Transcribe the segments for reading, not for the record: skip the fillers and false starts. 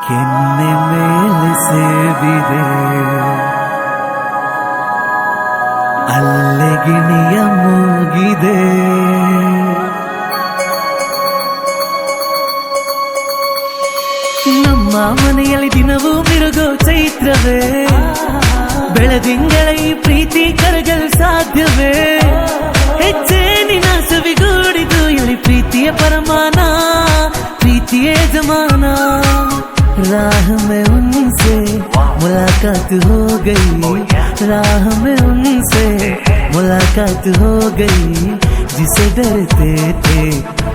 ಕೆನ್ನೆ ಮೇಲೆ ಸೇವಿದೆ ಅಲ್ಲೆ ಗಿಣಿಯ ಮೂಗಿದೆ ನಮ್ಮ ಮನೆಯಲ್ಲಿ ದಿನವೂ ಮಿರುಗೋ ಚೈತ್ರವೇ ಬೆಳದಿಂಗಳ ಈ ಪ್ರೀತಿ ಕರಗಲು ಸಾಧ್ಯವೇ ಹೆಚ್ಚೆ ನಿನ್ನ ಸವಿಗೂಡಿದು ಇಲ್ಲಿ ಪ್ರೀತಿಯ ಪರಮಾನ ಪ್ರೀತಿಯ ಜಮಾನ राह में उनसे मुलाकात हो गई राह में उनसे मुलाकात हो गई जिसे डरते थे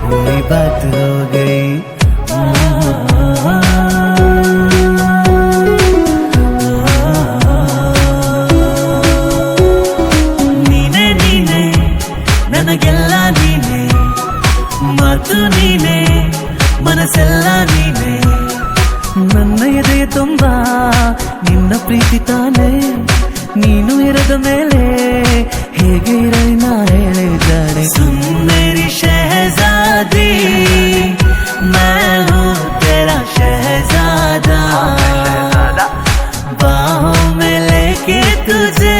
वही बात हो गई ನೀನೆ ನೀನೆ ನನಗೆಲ್ಲ ನೀನೆ ಮಾತು ನೀನೆ ಮನಸ್ಸೆಲ್ಲ ನೀನೆ ನನ್ನ ಎದೆಯ ತುಂಬ ನಿನ್ನ ಪ್ರೀತಿ ತಾನೆ ನೀನು ಇರದ ಮೇಲೆ ಹೇಗೆ ಇರಲಿ ನಾ ಹೇಳಿದ್ದಾಳೆ ಸುಂದರಿ ಶಹಜಾದಿ मैं हूँ तेरा शहजादा बाहों में लेके तुझे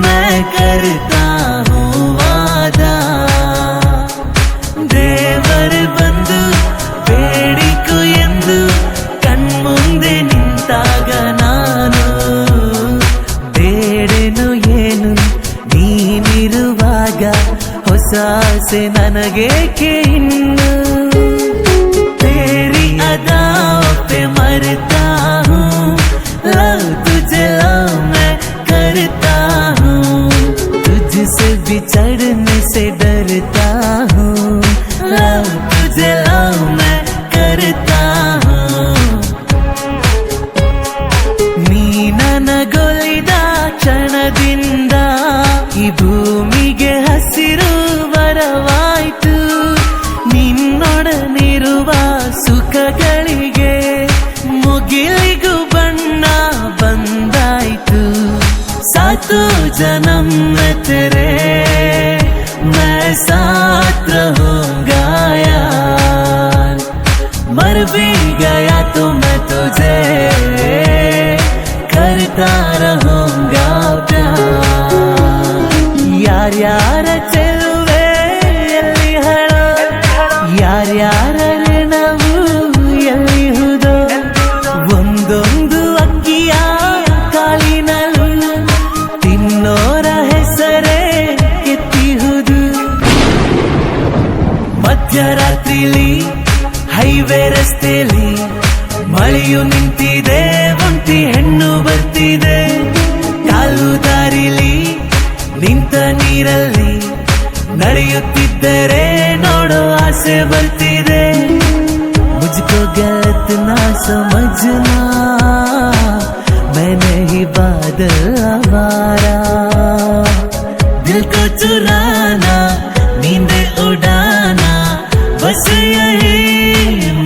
मैं करता हूँ वादा देवर बंधु ಬೇಡಿಕು ಎಂದು ಕಣ್ಮುಂದೆ ನಿಂತಾಗ ನಾನು ಬೇಡೇನು ಏನು ನೀನಿರುವಾಗ ಹೊಸ ಆಸೆ ನನಗೇಕೆ ಇನ್ನು तेरी अदाओं पे मरता हूँ लव तुझे लव मैं करता हूँ तुझसे बिछड़ने से डरता हूँ लव तुझे लव मैं करता हूँ ನೀ ನನಗೊಲಿದ ಕ್ಷಣದಿಂದ ಈ ಭೂಮಿಗೆ ಹಸಿರು ವರವಾಯ್ತು ನಿನ್ನೊಡನಿರುವ ಸುಖಗಳಿಗೆ ಮುಗಿಲಿಗೂ ಬಣ್ಣ ಬಂದಾಯ್ತು ಸಾತು ಜನ್ಮ में तेरे मैं साथ रहूंगा यार मर भी गया तो मैं तुझे करता रहूंगा प्यार यार ಚೆಲುವೆ ಎಲ್ಲಿ ಹಳ ಯಾರ್ಯಾರ ನಾವು ಎಲ್ಲಿಹುದೋ ಒಂದೊಂದು ಅಕ್ಕಿಯ ಕಾಲಿನಲ್ಲೂ ತಿನ್ನೋರ ಹೆಸರೇ ಕೆತ್ತಿಹುದು ಮಧ್ಯರಾತ್ರಿಲಿ ಹೈವೇ ರಸ್ತೆಯಲ್ಲಿ ಮಳೆಯು ನಿಂತಿದೆ ಒಂಟಿ ಹೆಣ್ಣು ಬರ್ತಿದೆ ಕಾಲು ದಾರಿಲಿ ನಿಂತ ನೀರಲ್ಲಿ ನಡೆಯುತ್ತಿದ್ದರೆ ನೋಡೋ ಆಸೆ ಬರ್ತಿದೆ मुझको गलत ना समझना मैं नहीं बादल आवारा दिल को चुराना नींद उड़ाना बस यही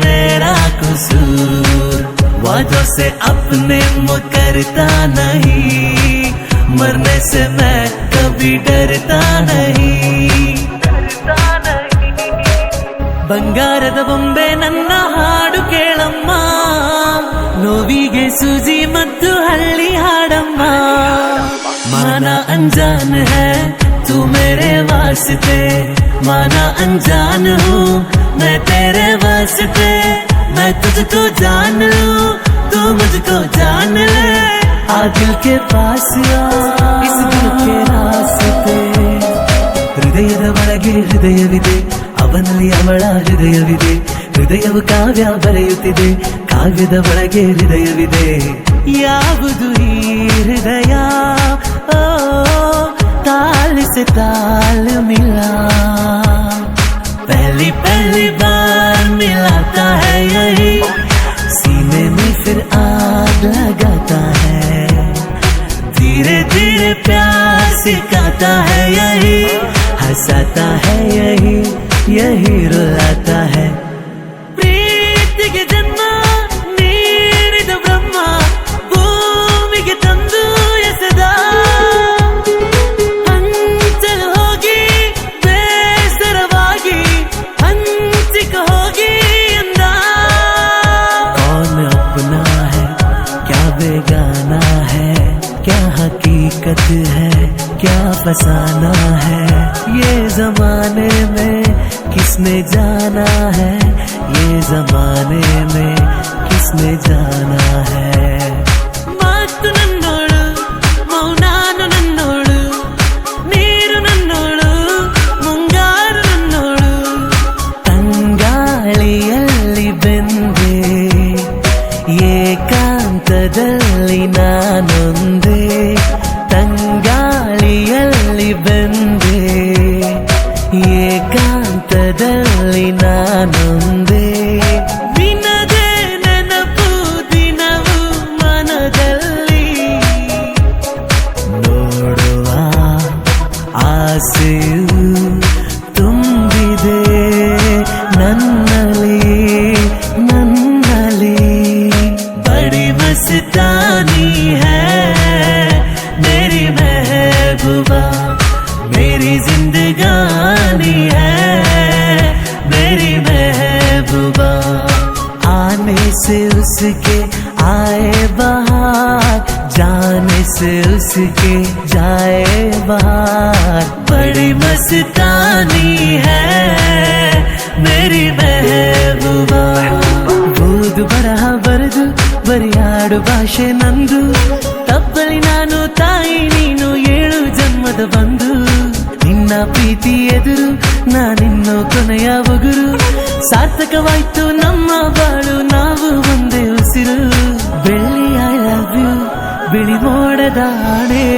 मेरा कसूर वादों से अपने मुकरता नहीं मरने से मैं कभी डरता नहीं ಬಂಗಾರದ ಬೊಂಬೆ ನನ್ನ ಹಾಡು ಕೇಳಮ್ಮ ನೋವಿಗೆ ಸೂಜಿ ಮತ್ತು ಹಳ್ಳಿ ಹಾಡಮ್ಮ ಮಾನ ಅನ್ಜಾನ್ है तू मेरे वास्ते माना अनजान हूँ मैं तेरे वास्ते मैं तुझको जान लूँ तू मुझको जान ले आ दिल के पास आ इस दिल के रास्ते ಹೃದಯದ ಒಳಗೆ ಹೃದಯವಿದೆ ಅವನಲ್ಲಿ ಅವಳ ಹೃದಯವಿದೆ ಹೃದಯವು ಕಾವ್ಯ ಬರೆಯುತ್ತಿದೆ ಕಾವ್ಯದ ಒಳಗೆ ಹೃದಯವಿದೆ ಯಾವುದು ಈ ಹೃದಯ ಓ ताल से ताल मिला पहली पहली बार मिलाता है यही सीने में फिर आग लगाता है धीरे धीरे प्यार सिखाता है यही हंसाता है यही यही रुलाता है ಪ್ರೀತಿಗೆ ಜನ್ಮ ನೀಡಿದ ಬ್ರಹ್ಮ ಭೂಮಿಗೆ ತಂದು ಎಸೆದ ಹಂಚಲು ಹೋಗಿ ಬೇಸರವಾಗಿ ಹಂಚಿಕ ಹೋಗಿ ಎಂದ क्या हकीकत है, क्या फसाना है, ये जमाने में किसने जाना है, ये जमाने में किसने जाना है। ಮಾತು ನನ್ನೋಳು, ಮೌನಾನು ನನ್ನೋಳು, ನೀರು ನನ್ನೋಳು, ಮುಂಗಾರು ನನ್ನೋಳು, ತಂಗಾಳಿಯಲ್ಲಿ ಬೆಂದೆ, ಏಕಾಂತದಲ್ಲಿ ನಾನೊಂದೇ, ತಂಗಾಳಿಯಲ್ಲಿ ಬೆಂದೆ, ಏಕಾಂತದಲ್ಲಿ ನಾನೊಂದೇ, ನಿನಗೆ ನೆನಪು ದಿನವು ಮನದಲ್ಲಿ, ನೋಡುವ ಆಸೆಯು ತುಂಬಿದೆ ನನ್ನಲ್ಲಿ, ನನ್ನಲ್ಲಿ बड़ी मस्तानी है मेरी महबूबा, मेरी जिंदगानी है मेरी महबूबा। आने से उसके आए बहार, जाने से उसके जाए बहार, बड़ी मस्तानी है मेरी महबूबा। ಓದು ಬರಹ ಬರೆದು ಬರಿಯಾಡು ಭಾಷೆ ನಂದು, ತಪ್ಪಲಿ ನಾನು ತಾಯಿ ನೀನು 7 ಜನ್ಮದ ಬಂದು, ನಿನ್ನ ಪ್ರೀತಿ ಎದುರು ನಾನಿನ್ನು ಕೊನೆಯ ಉಗುರು, ಸಾರ್ಥಕವಾಯ್ತು ನಮ್ಮ ಬಾಳು ನಾವು ಒಂದೇ ಉಸಿರು, ಬೆಳ್ಳಿ ಐ ಲವ್ ಯು ಬಿಳಿ ಮೋಡದ ಆಣೆ,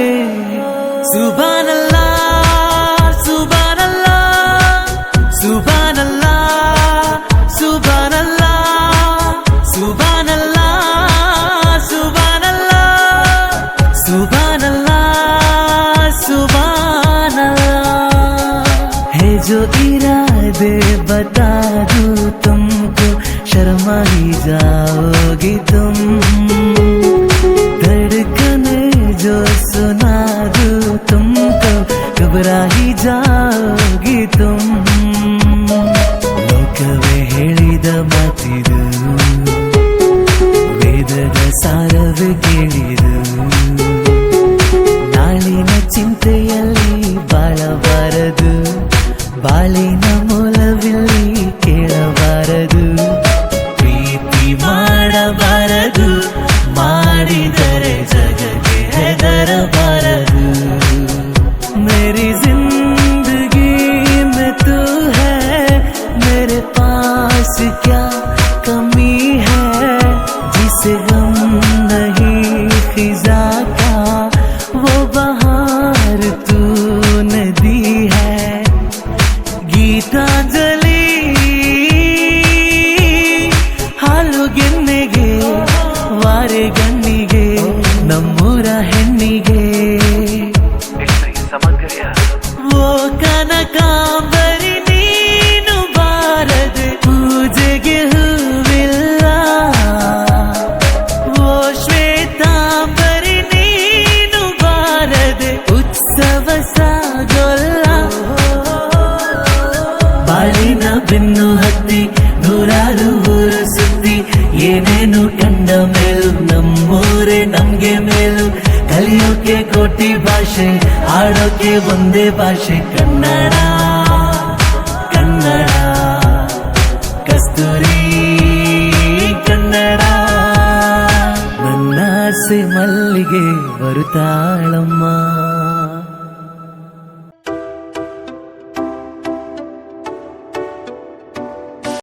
ಸುಬಾನಲ್ಲ ಸುಬಾನಲ್ಲ ಸುಬಾನಲ್ಲ ಸುಬಾನಲ್ಲ सुभानल्लाह सुभानल्लाह सुभानल्लाह सुभानल्लाह। है जो इरादे बता दूं तुमको, शर्मा ही जाओगी तुम, धड़कने जो सुना दूं तुमको, घबरा ही जाओगी तुम। ಲೋಕವೇ ಹೇಳಿದ ಮಾತಿದು, ವೇದದ ಸಾರವೇ ಕೇಳಿದು, ನಾಳಿನ ಚಿಂತೆಯಲ್ಲಿ ಬಾಳಬಾರದು, ಬಾಳಿನ ಮೂಲವಿಲ್ಲಿ ಕೇಳಬಾರದು, ಪ್ರೀತಿ ಮಾಡಬಾರದು, ಮಾಡಿದರೆ ಜಗಕ್ಕೆ ಹೆದರಬಾರದು, ಮೇರಿ ಜಿಂದಗಿ में तू है, मेरे पास क्या कमी है, जिसे गम नहीं खिजा का वो बहार तूने दी है। ಗೀತಾಂಜಲಿ ಹಾಲು ಗೆನ್ನೆಗೆ ವಾರೆ ಗಣ್ಣಿಗೆ ನಮ್ಮೂರ ಹೆಣ್ಣಿಗೆ, ಓ ಕನಕಾಂಬರಿ ನೀನು ಬಾರದೆ ಪೂಜೆಗೆ ಹೂವಿಲ್ಲ, ಓ ಶ್ವೇತಾಂಬರಿ ನೀನು ಬಾರದೆ ಉತ್ಸವ ಸಾಗೋಲ್ಲ, ಬಾಳಿನ ಬೆನ್ನು ಹತ್ತಿ ನೂರಾರು ಊರು ಸುತ್ತಿ, ಏನೇನು ಕಂಡ ಮೇಲು ನಮ್ಮೂರೇ ನಮ್ಗೆ ಮೇಲು, ಕಲಿಯೋಕೆ ಕೋಟಿ ಭಾಷೆ ಆಡೋಕೆ ಒಂದೇ ಭಾಷೆ ಕನ್ನಡ, ಕನ್ನಡ ಕಸ್ತೂರಿ ಕನ್ನಡ, ನನ್ನ ಆಸೆ ಮಲ್ಲಿಗೆ ಬರುತ್ತಾಳಮ್ಮ.